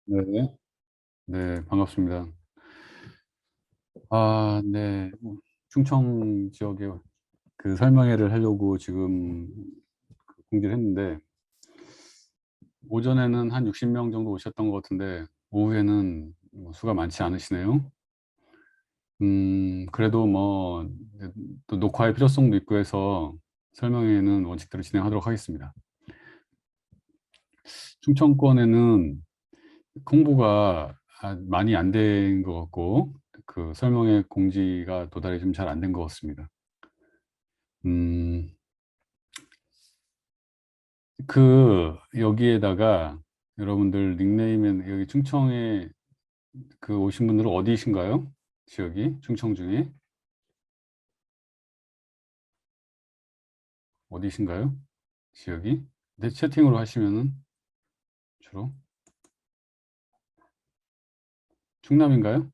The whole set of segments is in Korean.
네, 네, 반갑습니다. 네. 충청 지역에 그 설명회를 하려고 지금 공지를 했는데, 오전에는 한 60명 정도 오셨던 것 같은데, 오후에는 수가 많지 않으시네요. 그래도 또 녹화의 필요성도 있고 해서 설명회는 원칙대로 진행하도록 하겠습니다. 충청권에는 홍보가 많이 안 된 것 같고, 그 설명회 공지가 도달이 좀 잘 안 된 것 같습니다. 음, 여기에다가 여러분들 닉네임은 여기 충청에 오신 분들은 어디신가요? 지역이? 충청 중에? 어디신가요? 지역이? 네, 채팅으로 하시면은 주로? 충남인가요?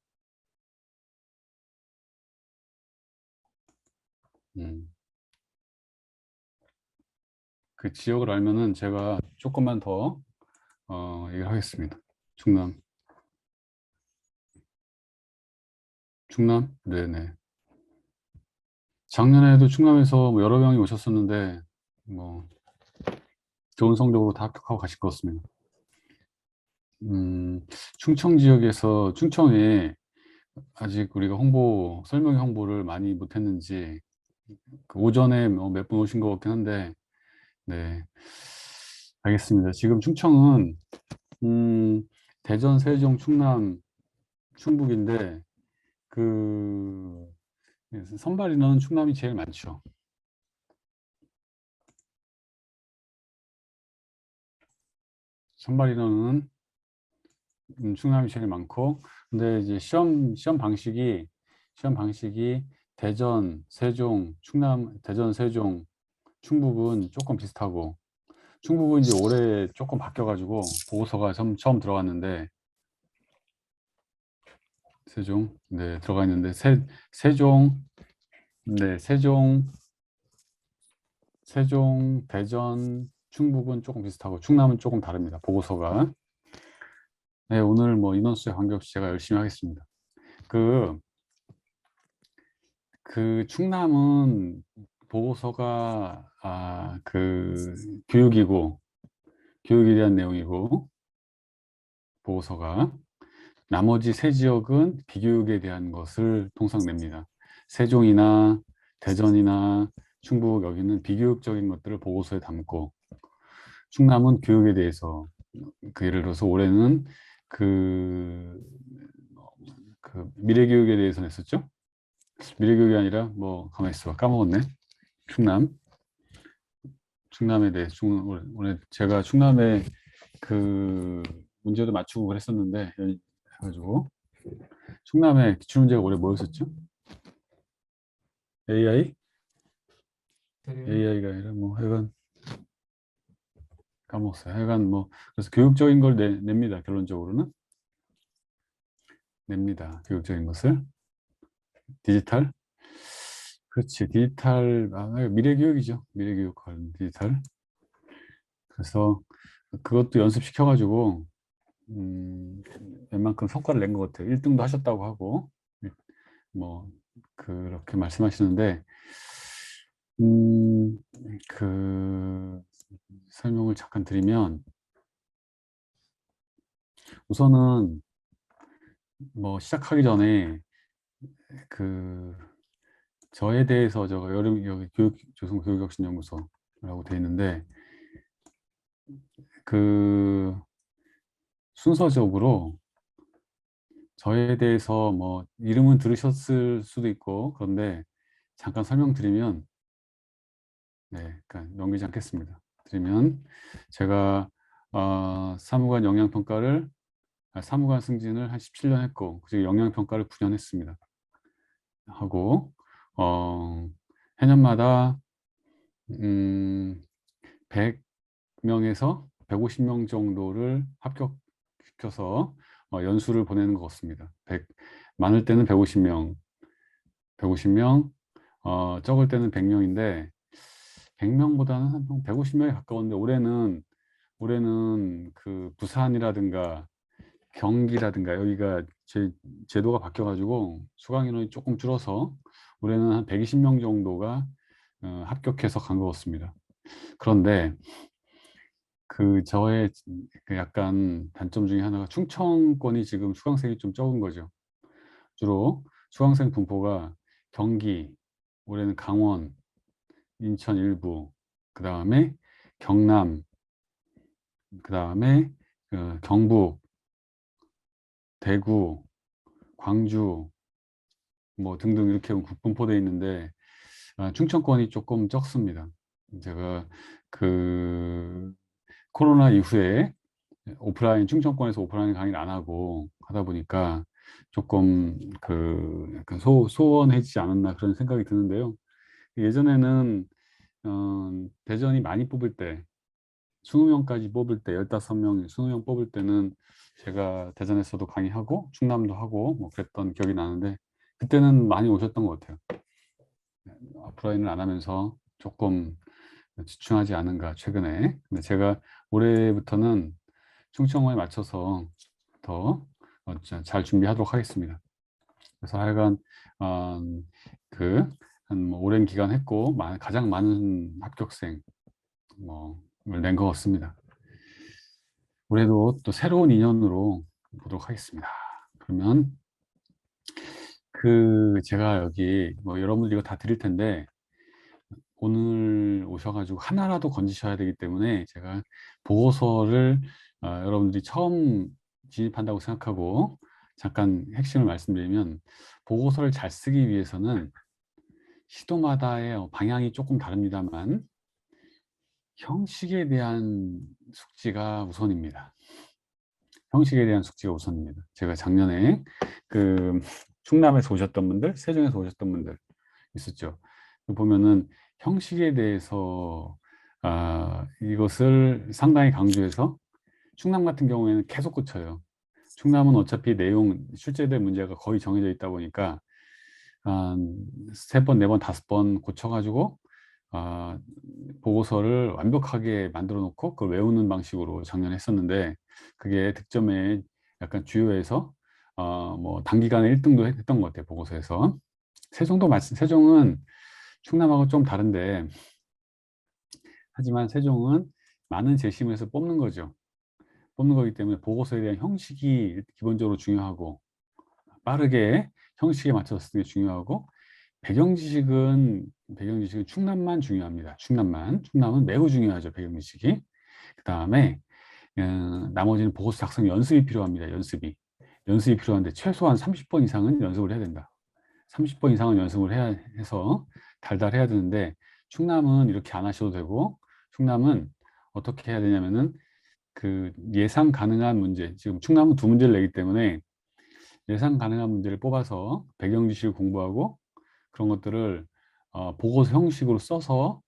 음, 그 지역을 알면은 제가 조금만 더, 얘기를 하겠습니다. 충남. 충남? 네네. 작년에도 충남에서 여러 명이 오셨었는데, 뭐, 좋은 성적으로 다 합격하고 가실 것 같습니다. 충청 지역에서, 충청에 아직 우리가 설명 홍보를 많이 못했는지, 그 오전에 몇 분 오신 것 같긴 한데, 네. 알겠습니다. 지금 충청은, 음, 대전, 세종, 충남, 충북인데, 그, 선발 인원은 충남이 제일 많죠. 선발 인원은 충남이 제일 많고, 근데 이제 시험 방식이 대전, 세종, 대전, 세종, 충북은 조금 비슷하고, 충북은 이제 올해 조금 바뀌어가지고 보고서가 처음 들어갔는데, 세종, 네, 들어가 있는데, 세종, 네, 세종, 대전, 충북은 조금 비슷하고, 충남은 조금 다릅니다. 보고서가. 네, 오늘 인원수에 관계없이 제가 열심히 하겠습니다. 그, 충남은 보고서가, 교육이고, 교육에 대한 내용이고, 보고서가. 나머지 세 지역은 비교육에 대한 것을 통상 냅니다. 세종이나 대전이나 충북 여기는 비교육적인 것들을 보고서에 담고, 충남은 교육에 대해서, 예를 들어서 올해는 그, 미래교육에 대해서 냈었죠? 미래교육이 아니라 가만히 있어 봐. 까먹었네. 충남. 충남에 대해, 올해 제가 충남에 그 문제도 맞추고 그랬었는데, 해가지고. 충남에 기출문제가 올해 뭐였었죠? AI? AI가 아니라 하여간 까먹었어요. 하여간 그래서 교육적인 걸 냅니다. 결론적으로는 냅니다. 교육적인 것을. 디지털? 그렇지. 디지털, 미래교육이죠. 미래교육 관련 디지털. 그래서 그것도 연습시켜가지고, 음, 웬만큼 성과를 낸 것 같아요. 1등도 하셨다고 하고, 뭐, 그렇게 말씀하시는데, 음, 그, 설명을 잠깐 드리면, 우선은 시작하기 전에 그 저에 대해서 제가 여기 조선교육혁신연구소라고 돼 있는데, 그 순서적으로 저에 대해서 이름은 들으셨을 수도 있고 그런데 잠깐 설명드리면, 네, 그러니까 넘기지 않겠습니다. 드리면 제가 사무관 영양평가를 사무관 승진을 한 17년 했고, 그리고 영양평가를 9년 했습니다. 하고 해년마다 음, 100명에서 150명 정도를 합격시켜서 연수를 보내는 것 같습니다. 많을 때는 150명, 150명, 적을 때는 100명인데 100명보다는 한 150명에 가까운데, 올해는 그 부산이라든가 경기라든가 여기가 제도가 바뀌어가지고 수강 인원이 조금 줄어서 올해는 한 120명 정도가 합격해서 간 것 같습니다. 그런데 그 저의 그 약간 단점 중에 하나가 충청권이 지금 수강생이 좀 적은 거죠. 주로 수강생 분포가 경기, 올해는 강원, 인천 일부, 그 다음에 경남, 그 다음에 경북, 대구, 광주 뭐 등등 이렇게 분포되어 있는데 충청권이 조금 적습니다. 제가 그 코로나 이후에 충청권에서 오프라인 강의를 안 하고 하다 보니까 조금 약간 소원해지지 않았나 그런 생각이 드는데요. 예전에는 대전이 많이 뽑을 때 20명까지 뽑을 때 15명, 20명 뽑을 때는 제가 대전에서도 강의하고 충남도 하고 뭐 그랬던 기억이 나는데 그때는 많이 오셨던 것 같아요. 오프라인을 안 하면서 조금 지충하지 않은가 최근에. 근데 제가 올해부터는 충청호에 맞춰서 더 잘 준비하도록 하겠습니다. 그래서 하여간 어, 한 오랜 기간 했고 가장 많은 합격생 뭐를 낸 것 같습니다. 올해도 또 새로운 인연으로 보도록 하겠습니다. 그러면 제가 여기 뭐 여러분들 이거 다 드릴 텐데 오늘 오셔가지고 하나라도 건지셔야 되기 때문에 제가 보고서를 여러분들이 처음 진입한다고 생각하고 잠깐 핵심을 말씀드리면 보고서를 잘 쓰기 위해서는 시도마다의 방향이 조금 다릅니다만 형식에 대한 숙지가 우선입니다. 형식에 대한 숙지가 우선입니다. 제가 작년에 그 충남에서 오셨던 분들, 세종에서 오셨던 분들 있었죠. 보면은 형식에 대해서 이것을 상당히 강조해서 충남 같은 경우에는 계속 고쳐요. 충남은 어차피 출제될 문제가 거의 정해져 있다 보니까 한 3번, 4번, 5번 고쳐가지고 보고서를 완벽하게 만들어 놓고 그걸 외우는 방식으로 작년에 했었는데 그게 득점에 약간 주요해서 뭐 단기간에 1등도 했던 것 같아요. 보고서에서. 세종은 충남하고 좀 다른데 하지만 세종은 많은 재심에서 뽑는 거죠. 뽑는 거기 때문에 보고서에 대한 형식이 기본적으로 중요하고 빠르게 형식에 맞춰서 쓰는 게 중요하고 배경 지식은 충남만 중요합니다. 충남은 매우 중요하죠. 배경 지식이. 그 다음에 나머지는 보고서 작성 연습이 필요합니다. 연습이 필요한데 최소한 30번 이상은 연습을 해야 된다. 30번 이상은 연습을 해야 해서 달달해야 되는데 충남은 이렇게 안 하셔도 되고 충남은 어떻게 해야 되냐면은 예상 가능한 문제, 지금 충남은 2문제를 내기 때문에 예상 가능한 문제를 뽑아서 배경 지식을 공부하고 그런 것들을 보고서 형식으로 써서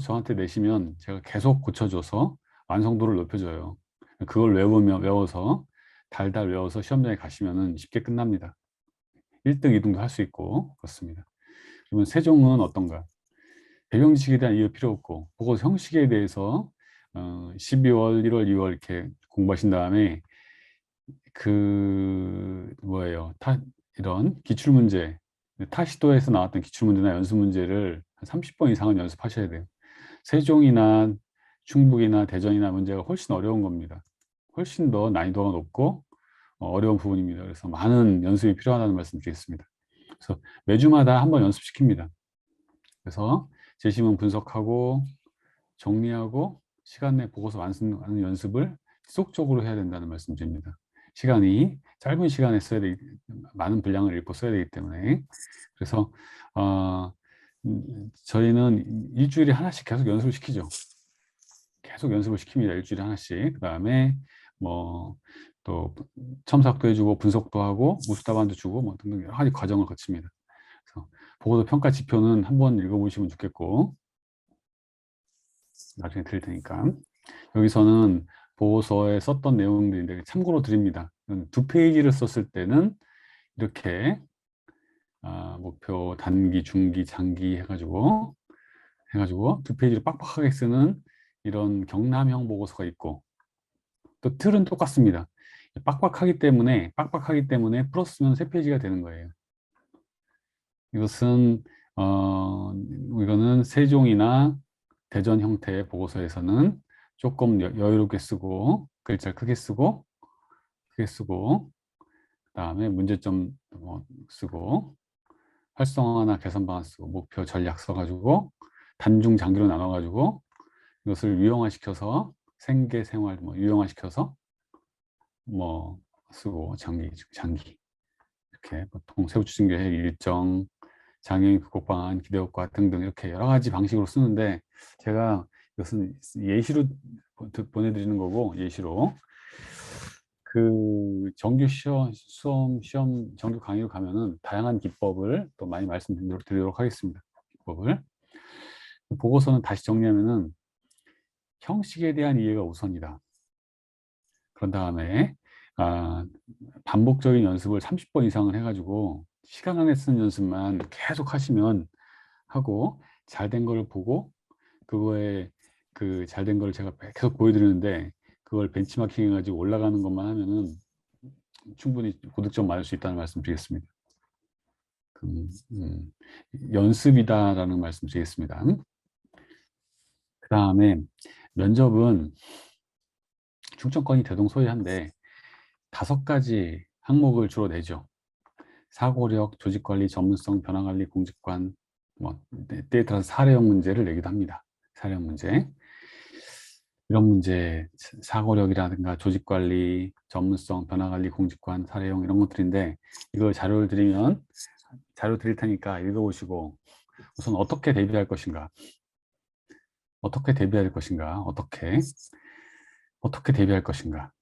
저한테 내시면 제가 계속 고쳐줘서 완성도를 높여줘요. 그걸 외워서 달달 외워서 시험장에 가시면은 쉽게 끝납니다. 1등, 2등도 할 수 있고 그렇습니다. 그러면 세종은 어떤가? 배경 지식에 대한 이해 필요 없고 보고서 형식에 대해서 12월, 1월, 2월 이렇게 공부하신 다음에 이런 기출문제, 타시도에서 나왔던 기출문제나 연습문제를 한 30번 이상은 연습하셔야 돼요. 세종이나 충북이나 대전이나 문제가 훨씬 어려운 겁니다. 훨씬 더 난이도가 높고 어려운 부분입니다. 그래서 많은 연습이 필요하다는 말씀 드리겠습니다. 그래서 매주마다 한번 연습시킵니다. 그래서 제시문 분석하고 정리하고 시간 내 보고서 완성하는 연습을 지속적으로 해야 된다는 말씀 드립니다. 짧은 시간에 많은 분량을 읽고 써야 되기 때문에 그래서 저희는 일주일에 하나씩 계속 연습을 시키죠. 계속 연습을 시킵니다. 일주일에 하나씩. 그 다음에 뭐 또 첨삭도 해주고 분석도 하고 무수답안도 주고 뭐 등등 여러 가지 과정을 거칩니다. 그래서 보고서 평가 지표는 한번 읽어보시면 좋겠고 나중에 드릴 테니까 여기서는 보고서에 썼던 내용들인데 참고로 드립니다. 2페이지를 썼을 때는 이렇게 목표 단기, 중기, 장기 해가지고 2페이지를 빡빡하게 쓰는 이런 경남형 보고서가 있고 또 틀은 똑같습니다. 빡빡하기 때문에 풀었으면 세 페이지가 되는 거예요. 이것은 이거는 세종이나 대전 형태의 보고서에서는 조금 여유롭게 쓰고 글자를 크게 쓰고 그다음에 문제점 쓰고 활성화나 개선 방안 쓰고 목표 전략 써가지고 단중 장기로 나눠가지고 이것을 유형화시켜서 생계 생활 유형화시켜서 쓰고 장기 이렇게 보통 세부추진계획 일정 장애인 극복 방안 기대 효과 등등 이렇게 여러 가지 방식으로 쓰는데 제가 이것은 예시로 보내드리는 거고 예시로 그 정규 시험 정규 강의로 가면은 다양한 기법을 또 많이 말씀드리도록 하겠습니다. 기법을 보고서는 다시 정리하면은 형식에 대한 이해가 우선이다. 그런 다음에 반복적인 연습을 30번 이상을 해가지고 시간 안에 쓰는 연습만 계속 하시면 하고 잘된 걸 보고 그거에 그 잘된 걸 제가 계속 보여드리는데 그걸 벤치마킹 해가지고 올라가는 것만 하면은 충분히 고득점 맞을 수 있다는 말씀 드리겠습니다. 연습이다라는 말씀 드리겠습니다. 그 다음에 면접은 충청권이 대동소이한데 5가지 항목을 주로 내죠. 사고력, 조직관리, 전문성, 변화관리, 공직관, 때에 따라서 사례형 문제를 내기도 합니다. 사례형 문제. 이런 문제, 사고력이라든가 조직관리, 전문성, 변화관리, 공직관, 사례형 이런 것들인데 이걸 자료 드릴 테니까 읽어보시고 우선 어떻게 대비할 것인가 어떻게 대비할 것인가 어떻게 대비할 것인가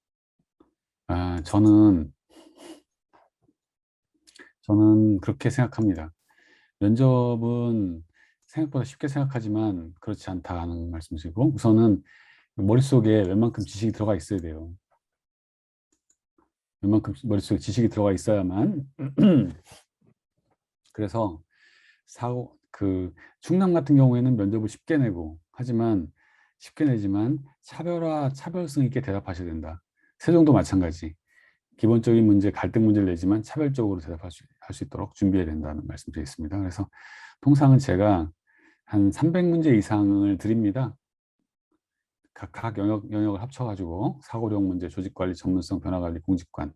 저는 그렇게 생각합니다. 면접은 생각보다 쉽게 생각하지만 그렇지 않다는 말씀이시고 우선은 머릿속에 웬만큼 지식이 들어가 있어야 돼요. 웬만큼 머릿속에 지식이 들어가 있어야만 그래서 충남 같은 경우에는 면접을 쉽게 내고 쉽게 내지만 차별성 있게 대답하셔야 된다. 세종도 마찬가지. 기본적인 문제, 갈등 문제를 내지만 차별적으로 대답할 수 있도록 준비해야 된다는 말씀드리겠습니다. 그래서 통상은 제가 한 300문제 이상을 드립니다. 각 영역을 합쳐가지고 사고력 문제, 조직관리, 전문성, 변화관리, 공직관,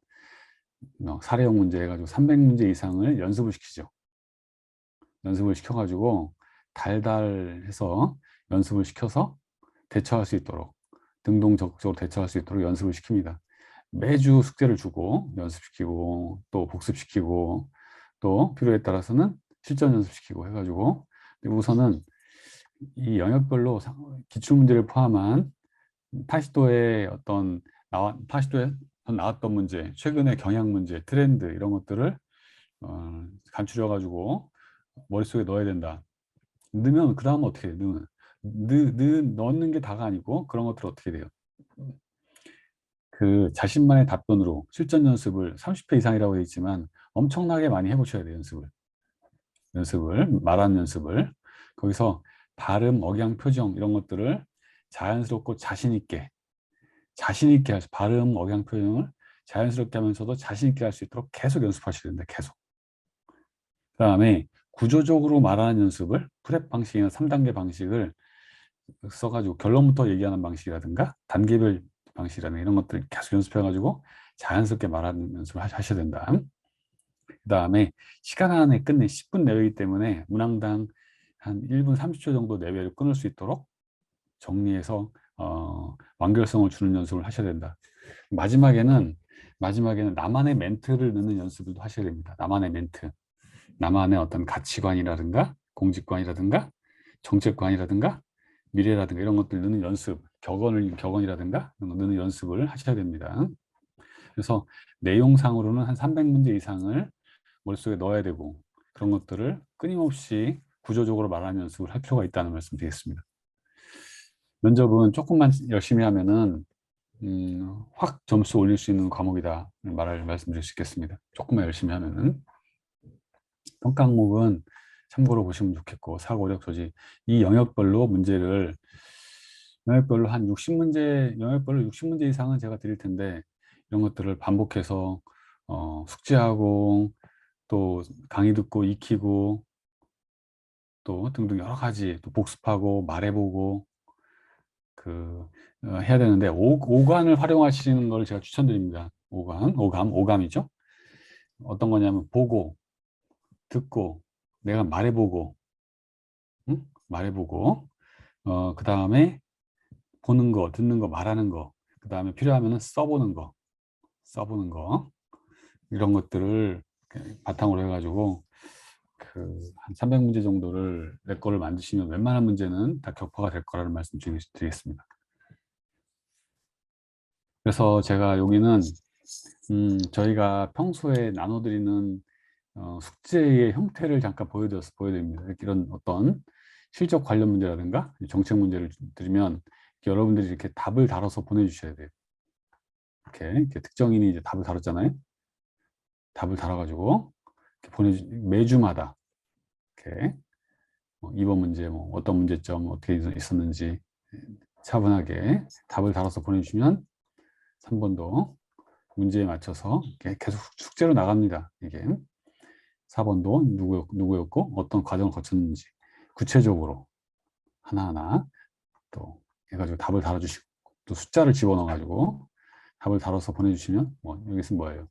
사례형 문제 해가지고 300문제 이상을 연습을 시키죠. 연습을 시켜가지고 달달해서 연습을 시켜서 대처할 수 있도록 능동적으로 대처할 수 있도록 연습을 시킵니다. 매주 숙제를 주고 연습시키고 또 복습시키고 또 필요에 따라서는 실전 연습시키고 해가지고 우선은 이 영역별로 기출문제를 포함한 타시도에 나왔던 문제, 최근의 경향 문제, 트렌드 이런 것들을 간추려 가지고 머릿속에 넣어야 된다. 넣으면 그 다음 어떻게 해요? 넣는 게 다가 아니고 그런 것들 어떻게 돼요? 그 자신만의 답변으로 실전 연습을 30회 이상이라고 되어 있지만 엄청나게 많이 해보셔야 돼요. 말하는 연습을 거기서 발음, 억양, 표정 이런 것들을 자연스럽고 자신 있게 발음, 억양, 표정을 자연스럽게 하면서도 자신 있게 할 수 있도록 계속 연습하셔야 된다. 계속. 그 다음에 구조적으로 말하는 연습을 프렙 방식이나 3단계 방식을 써가지고 결론부터 얘기하는 방식이라든가 단계별 방식이라든가 이런 것들 계속 연습해가지고 자연스럽게 말하는 연습을 하셔야 된다. 그 다음에 시간 안에 끝내 10분 내외이기 때문에 문항당 한 1분 30초 정도 내외로 끊을 수 있도록 정리해서 완결성을 주는 연습을 하셔야 된다. 마지막에는 나만의 멘트를 넣는 연습을 하셔야 됩니다. 나만의 멘트. 나만의 어떤 가치관이라든가 공직관이라든가 정책관이라든가 미래라든가 이런 것들 넣는 연습, 격언이라든가 이런 거 넣는 연습을 하셔야 됩니다. 그래서 내용상으로는 한 300문제 이상을 머릿속에 넣어야 되고 그런 것들을 끊임없이 구조적으로 말하는 연습을 할 필요가 있다는 말씀 드리겠습니다. 면접은 조금만 열심히 하면은 확 점수 올릴 수 있는 과목이다 말씀드릴 수 있겠습니다. 조금만 열심히 하면은 평가 항목은 참고로 보시면 좋겠고 사고력, 조직 이 영역별로 한 60문제 이상은 제가 드릴 텐데 이런 것들을 반복해서 숙지하고 또 강의 듣고 익히고 또 등등 여러 가지 또 복습하고 말해보고 해야 되는데 오감을 활용하시는 걸 제가 추천드립니다. 오감이죠. 어떤 거냐면 보고 듣고 내가 말해보고 응? 말해보고 그 다음에 보는 거, 듣는 거, 말하는 거, 그 다음에 필요하면은 써보는 거 이런 것들을 바탕으로 해가지고 한 300문제 정도를 내 거를 만드시면 웬만한 문제는 다 격파가 될 거라는 말씀 드리겠습니다. 그래서 제가 여기는 저희가 평소에 나눠드리는 숙제의 형태를 잠깐 보여드립니다. 이런 어떤 실적 관련 문제라든가 정책 문제를 드리면 여러분들이 이렇게 답을 달아서 보내주셔야 돼요. 이렇게 특정인이 이제 답을 달았잖아요. 답을 달아가지고 매주마다 이렇게 2번 문제 어떤 문제점 어떻게 있었는지 차분하게 답을 달아서 보내주시면 3번도 문제에 맞춰서 계속 숙제로 나갑니다. 이게 4번도 누구였고 어떤 과정을 거쳤는지 구체적으로 하나하나 또 해가지고 답을 달아주시고 또 숫자를 집어넣어가지고 답을 달아서 보내주시면 여기서 뭐예요?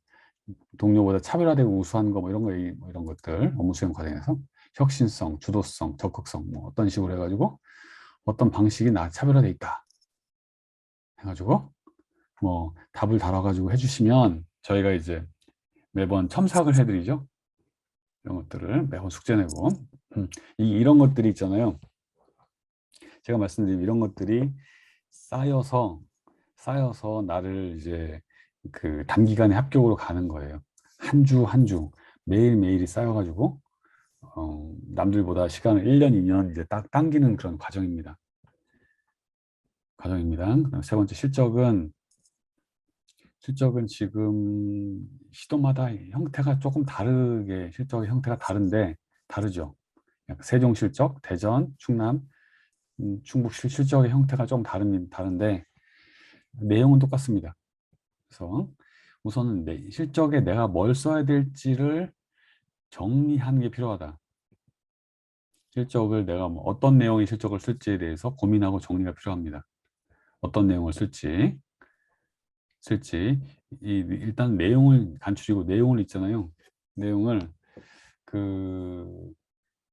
동료보다 차별화되고 우수한 거 이런 것들 업무 수행 과정에서 혁신성, 주도성, 적극성 어떤 식으로 해가지고 어떤 방식이 차별화돼 있다 해가지고 답을 달아가지고 해주시면 저희가 이제 매번 첨삭을 해드리죠. 이런 것들을 매번 숙제 내고 이런 것들이 있잖아요. 제가 말씀드린 이런 것들이 쌓여서 나를 이제 단기간에 합격으로 가는 거예요. 한 주 한 주 매일매일이 쌓여가지고 남들보다 시간을 1년, 2년 이제 딱 당기는 그런 과정입니다. 그다음 세 번째 실적은 지금 시도마다 형태가 조금 다르게 실적의 형태가 다르죠. 세종 실적, 대전, 충남, 충북 실적의 형태가 좀 다른데 내용은 똑같습니다. 그래서 우선은 실적에 내가 뭘 써야 될지를 정리하는 게 필요하다. 실적을 내가 어떤 내용의 실적을 쓸지에 대해서 고민하고 정리가 필요합니다. 어떤 내용을 쓸지 일단 내용을 간추리고 내용을 있잖아요. 내용을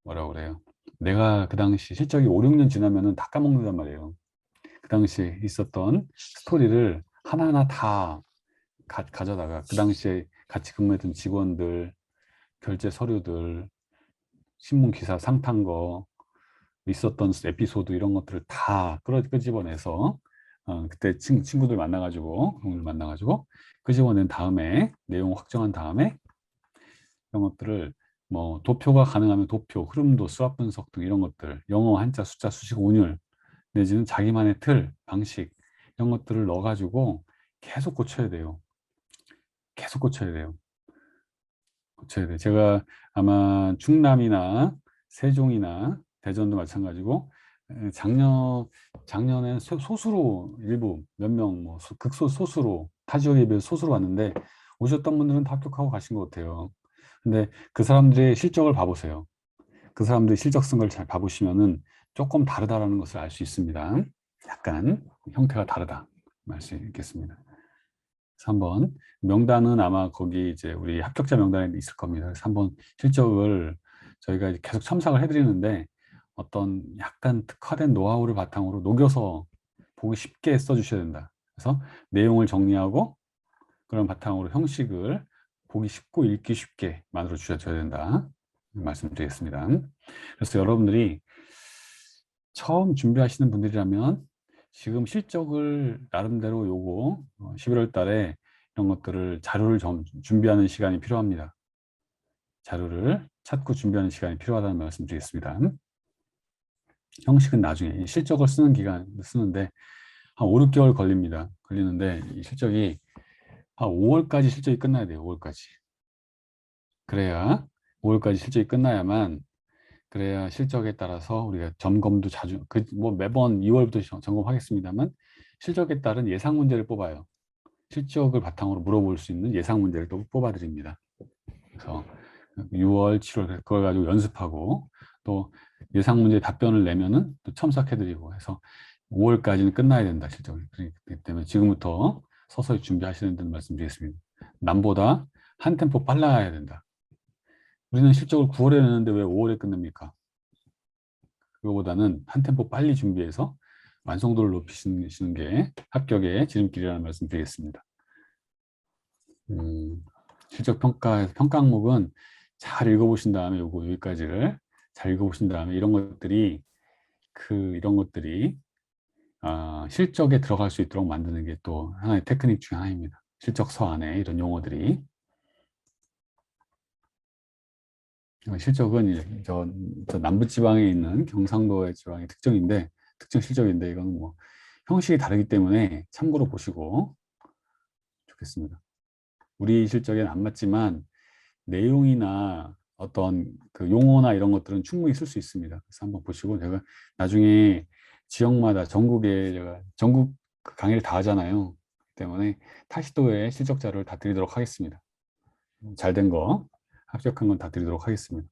뭐라 그래요? 내가 그 당시 실적이 5, 6년 지나면은 다 까먹는단 말이에요. 그 당시에 있었던 스토리를 하나하나 다 가져다가 그 당시에 같이 근무했던 직원들, 결제 서류들, 신문 기사 상탄 거, 있었던 에피소드 이런 것들을 다 끄집어내서 그때 친구들 만나가지고 끄집어낸 다음에 내용 확정한 다음에 이런 것들을 도표가 가능하면 도표, 흐름도, 수학 분석 등 이런 것들, 영어, 한자, 숫자, 수식, 운율 내지는 자기만의 틀, 방식 이런 것들을 넣어가지고 계속 고쳐야 돼요. 계속 고쳐야 돼요. 제가 아마 충남이나 세종이나 대전도 마찬가지고 작년에 소수로 일부 몇 명 극소수로 타 지역에 비해 소수로 왔는데 오셨던 분들은 다 합격하고 가신 것 같아요. 근데 그 사람들의 실적을 봐보세요. 그 사람들의 실적성을 잘 봐보시면은 조금 다르다라는 것을 알 수 있습니다. 약간 형태가 다르다 알 수 있겠습니다. 3번 명단은 아마 거기 이제 우리 합격자 명단에 있을 겁니다. 그래서 한번 실적을 저희가 계속 첨삭을 해드리는데 어떤 약간 특화된 노하우를 바탕으로 녹여서 보기 쉽게 써주셔야 된다. 그래서 내용을 정리하고 그런 바탕으로 형식을 보기 쉽고 읽기 쉽게 만들어 주셔야 된다. 말씀드리겠습니다. 그래서 여러분들이 처음 준비하시는 분들이라면 지금 실적을 나름대로 요거 11월 달에 이런 것들을 자료를 준비하는 시간이 필요합니다. 자료를 찾고 준비하는 시간이 필요하다는 말씀 드리겠습니다. 형식은 나중에 실적을 쓰는 기간 쓰는데 한 5, 6개월 걸리는데 이 실적이 한 5월까지 실적이 끝나야 돼요. 5월까지. 그래야 5월까지 실적이 끝나야만 그래야 실적에 따라서 우리가 점검도 자주 매번 2월부터 점검하겠습니다만 실적에 따른 예상 문제를 뽑아요. 실적을 바탕으로 물어볼 수 있는 예상 문제를 또 뽑아드립니다. 그래서 6월, 7월 그걸 가지고 연습하고 또 예상 문제 답변을 내면은 또 첨삭해드리고 해서 5월까지는 끝나야 된다, 실적이. 그렇기 때문에 지금부터 서서히 준비하시는 데 말씀드리겠습니다. 남보다 한 템포 빨라야 된다. 우리는 실적을 9월에 내는데 왜 5월에 끝냅니까? 그거보다는 한 템포 빨리 준비해서 완성도를 높이시는 게 합격의 지름길이라는 말씀 드리겠습니다. 실적 평가 항목은 잘 읽어보신 다음에 여기까지를 잘 읽어보신 다음에 이런 것들이 실적에 들어갈 수 있도록 만드는 게 또 하나의 테크닉 중 하나입니다. 실적서 안에 이런 용어들이. 실적은 저 남부지방에 있는 경상도의 지방의 특정 실적인데 이건 뭐 형식이 다르기 때문에 참고로 보시고 좋겠습니다. 우리 실적에는 안 맞지만 내용이나 어떤 그 용어나 이런 것들은 충분히 쓸 수 있습니다. 그래서 한번 보시고 제가 나중에 지역마다 전국 강의를 다 하잖아요. 그렇기 때문에 타시도의 실적 자료를 다 드리도록 하겠습니다. 잘 된 거, 합격한 건 다 드리도록 하겠습니다.